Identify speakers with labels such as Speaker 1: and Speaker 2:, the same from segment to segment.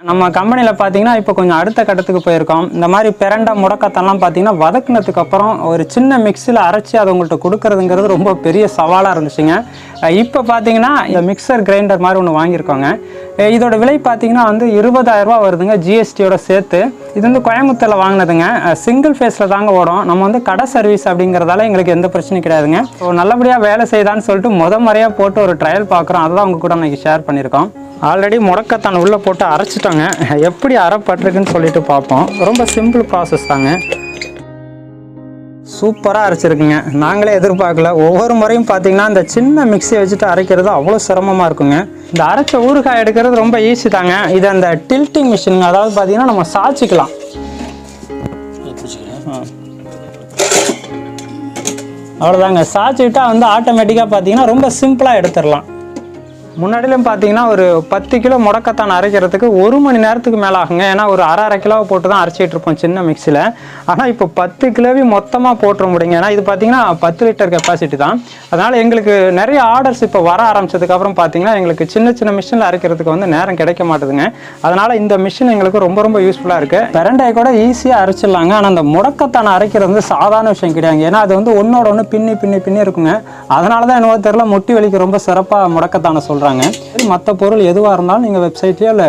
Speaker 1: நம்ம கம்பெனியில் பார்த்தீங்கன்னா இப்போ கொஞ்சம் அடுத்த கட்டத்துக்கு போயிருக்கோம். இந்த மாதிரி பிரண்டை முடக்கத்தெல்லாம் பார்த்தீங்கன்னா வதக்குனதுக்கு அப்புறம் ஒரு சின்ன மிக்ஸியில் அரைச்சி அதை உங்கள்கிட்ட கொடுக்கறதுங்கிறது ரொம்ப பெரிய சவாலாக இருந்துச்சுங்க. இப்போ பார்த்தீங்கன்னா இந்த மிக்சர் கிரைண்டர் மாதிரி ஒன்று வாங்கியிருக்கோங்க. இதோட விலை பார்த்தீங்கன்னா வந்து 20,000 ரூபா வருதுங்க, ஜிஎஸ்டியோட சேர்த்து. இது வந்து கோயம்புத்தூரில் வாங்கினதுங்க. சிங்கிள் ஃபேஸில் தாங்க ஓடும். நம்ம வந்து கடை சர்வீஸ் அப்படிங்கிறதால எங்களுக்கு எந்த பிரச்சனையும் கிடையாதுங்க. ஸோ நல்லபடியாக வேலை செய்தான்னு சொல்லிட்டு முறையாக போட்டு ஒரு ட்ரையல் பார்க்குறோம். அதுதான் உங்கள் கூட இன்றைக்கி ஷேர் பண்ணியிருக்கோம். ஆல்ரெடி முடக்கத்தான் உள்ளே போட்டு அரைச்சிட்டோங்க. எப்படி அரைப்பட்டிருக்குன்னு சொல்லிட்டு பார்ப்போம். ரொம்ப சிம்பிள் ப்ராசஸ் தாங்க. சூப்பராக அரைச்சிருக்குங்க. நாங்களே எதிர்பார்க்கல. ஒவ்வொரு முறையும் பார்த்தீங்கன்னா இந்த சின்ன மிக்ஸியை வச்சுட்டு அரைக்கிறது அவ்வளோ சிரமமாக இருக்குங்க. இந்த அரைச்ச ஊறுகாய் எடுக்கிறது ரொம்ப ஈஸி தாங்க. இது அந்த டில்ட்டிங் மிஷினுங்க. அதாவது பார்த்தீங்கன்னா நம்ம சாய்ச்சிக்கலாம். அவ்வளோதாங்க. சாய்ச்சிக்கிட்டா வந்து ஆட்டோமேட்டிக்காக பார்த்தீங்கன்னா ரொம்ப சிம்பிளாக எடுத்துடலாம். முன்னாடியிலும் பார்த்தீங்கன்னா ஒரு 10 கிலோ முடக்கத்தான் அரைக்கிறதுக்கு 1 மணி நேரத்துக்கு மேலே ஆகுங்க. ஏன்னா ஒரு அரை கிலோவை போட்டு தான் அரைச்சிட்டு இருப்போம் சின்ன மிக்ஸியில். ஆனால் இப்போ 10 கிலோவையும் மொத்தமாக போட்டுற முடியுங்க. ஏன்னா இது பார்த்தீங்கன்னா 10 லிட்டர் கெப்பாசிட்டி தான். அதனால் எங்களுக்கு நிறைய ஆர்டர்ஸ் இப்போ வர ஆரம்பிச்சதுக்கப்புறம் பார்த்தீங்கன்னா எங்களுக்கு சின்ன மிஷினில் அரைக்கிறதுக்கு வந்து நேரம் கிடைக்க மாட்டுதுங்க. அதனால் இந்த மிஷின் எங்களுக்கு ரொம்ப யூஸ்ஃபுல்லாக இருக்குது. பிரண்டையை கூட ஈஸியாக அரைச்சிடலாங்க. ஆனால் அந்த முடக்கத்தான் அரைக்கிறது வந்து சாதாரண விஷயம் கிடையாது. ஏன்னா அது வந்து ஒன்னோட ஒன்று பின்னி இருக்குங்க. அதனால தான் என்னவோ தெரியல முட்டி வலிக்கு ரொம்ப சிறப்பாக முடக்கத்தான சொல்கிறாங்க. மற்ற பொருள் எதுவாக இருந்தாலும் நீங்கள் வெப்சைட்லேயோ இல்லை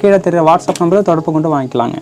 Speaker 1: கீழே தெரிய வாட்ஸ்அப் நம்பரில் தொடர்பு கொண்டு வாங்கிக்கலாங்க.